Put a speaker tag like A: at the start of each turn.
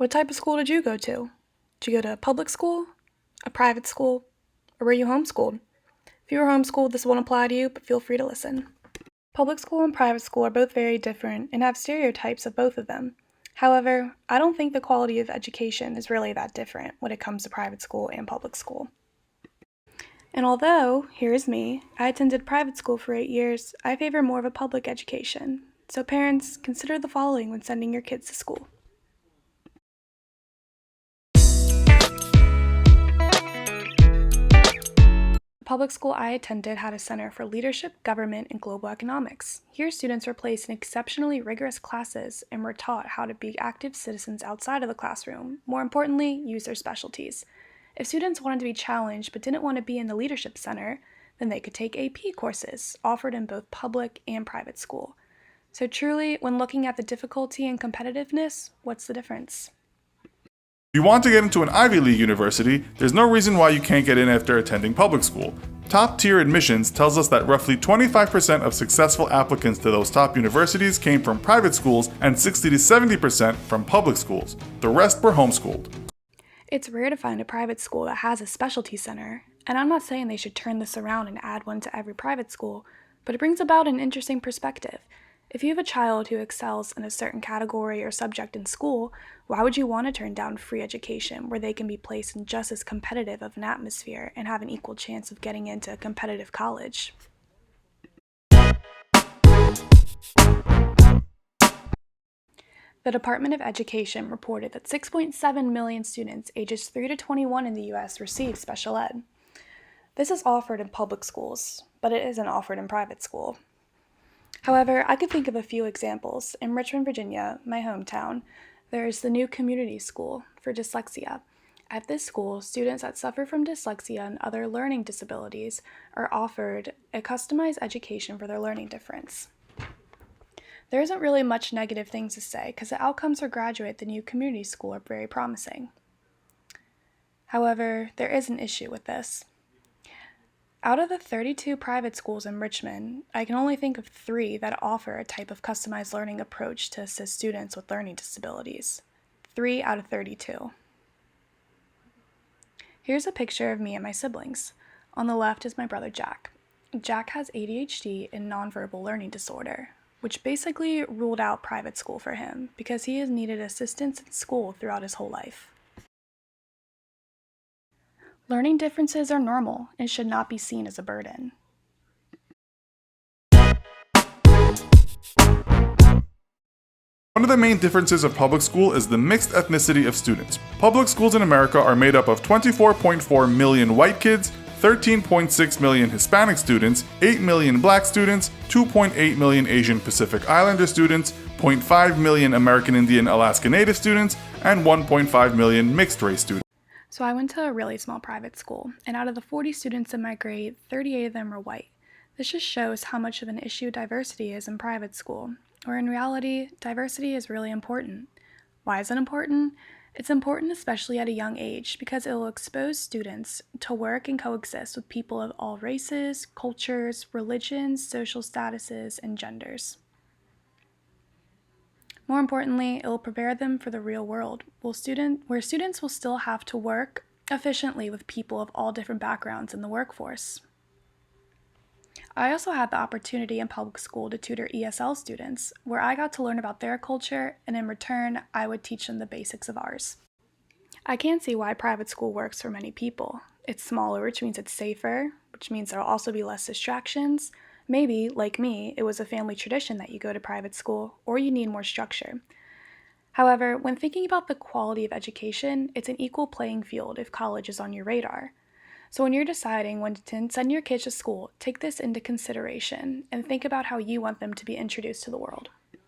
A: What type of school did you go to? Did you go to a public school, a private school, or were you homeschooled? If you were homeschooled, this won't apply to you, but feel free to listen. Public school and private school are both very different and have stereotypes of both of them. However, I don't think the quality of education is really that different when it comes to private school and public school. And although, here's me, I attended private school for 8 years, I favor more of a public education. So parents, consider the following when sending your kids to school. The public school I attended had a center for leadership, government, and global economics. Here, students were placed in exceptionally rigorous classes and were taught how to be active citizens outside of the classroom. More importantly, use their specialties. If students wanted to be challenged but didn't want to be in the leadership center, then they could take AP courses offered in both public and private school. So truly, when looking at the difficulty and competitiveness, what's the difference?
B: If you want to get into an Ivy League university, there's no reason why you can't get in after attending public school. Top-tier admissions tells us that roughly 25% of successful applicants to those top universities came from private schools and 60 to 70% from public schools. The rest were homeschooled.
A: It's rare to find a private school that has a specialty center, and I'm not saying they should turn this around and add one to every private school, but it brings about an interesting perspective. If you have a child who excels in a certain category or subject in school, why would you want to turn down free education where they can be placed in just as competitive of an atmosphere and have an equal chance of getting into a competitive college? The Department of Education reported that 6.7 million students ages 3 to 21 in the U.S. receive special ed. This is offered in public schools, but it isn't offered in private school. However, I could think of a few examples. In Richmond, Virginia, my hometown, there is the new community school for dyslexia. At this school, students that suffer from dyslexia and other learning disabilities are offered a customized education for their learning difference. There isn't really much negative things to say because the outcomes for graduate at the new community school are very promising. However, there is an issue with this. Out of the 32 private schools in Richmond, I can only think of 3 that offer a type of customized learning approach to assist students with learning disabilities. 3 out of 32. Here's a picture of me and my siblings. On the left is my brother Jack. Jack has ADHD and nonverbal learning disorder, which basically ruled out private school for him because he has needed assistance in school throughout his whole life. Learning differences are normal and should not be seen as a burden.
B: One of the main differences of public school is the mixed ethnicity of students. Public schools in America are made up of 24.4 million white kids, 13.6 million Hispanic students, 8 million black students, 2.8 million Asian Pacific Islander students, 0.5 million American Indian Alaska Native students, and 1.5 million mixed race students.
A: So I went to a really small private school, and out of the 40 students in my grade, 38 of them were white. This just shows how much of an issue diversity is in private school, where in reality, diversity is really important. Why is it important? It's important especially at a young age because it will expose students to work and coexist with people of all races, cultures, religions, social statuses, and genders. More importantly, it will prepare them for the real world, where students will still have to work efficiently with people of all different backgrounds in the workforce. I also had the opportunity in public school to tutor ESL students, where I got to learn about their culture, and in return, I would teach them the basics of ours. I can see why private school works for many people. It's smaller, which means it's safer, which means there will also be less distractions. Maybe, like me, it was a family tradition that you go to private school, or you need more structure. However, when thinking about the quality of education, it's an equal playing field if college is on your radar. So when you're deciding when to send your kids to school, take this into consideration and think about how you want them to be introduced to the world.